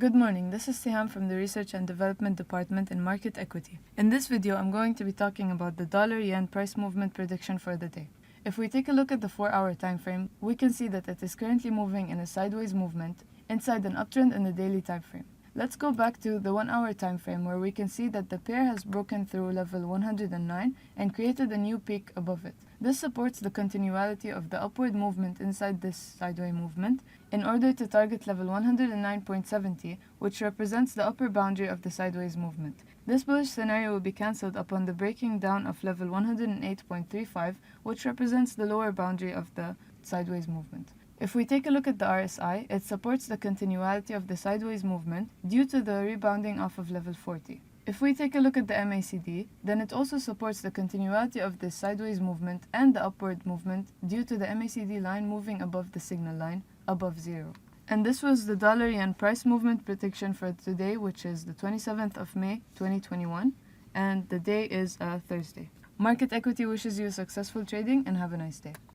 Good morning, this is Siham from the Research and Development Department in Market Equity. In this video, I'm going to be talking about the dollar-yen price movement prediction for the day. If we take a look at the 4-hour time frame, we can see that it is currently moving in a sideways movement inside an uptrend in the daily time frame. Let's go back to the 1-hour time frame where we can see that the pair has broken through level 109 and created a new peak above it. This supports the continuity of the upward movement inside this sideways movement in order to target level 109.70, which represents the upper boundary of the sideways movement. This bullish scenario will be cancelled upon the breaking down of level 108.35, which represents the lower boundary of the sideways movement. If we take a look at the RSI, it supports the continuity of the sideways movement due to the rebounding off of level 40. If we take a look at the MACD, then it also supports the continuity of this sideways movement and the upward movement due to the MACD line moving above the signal line, above zero. And this was the dollar-yen price movement prediction for today, which is the 27th of May, 2021, and the day is Thursday. Market Equity wishes you successful trading and have a nice day.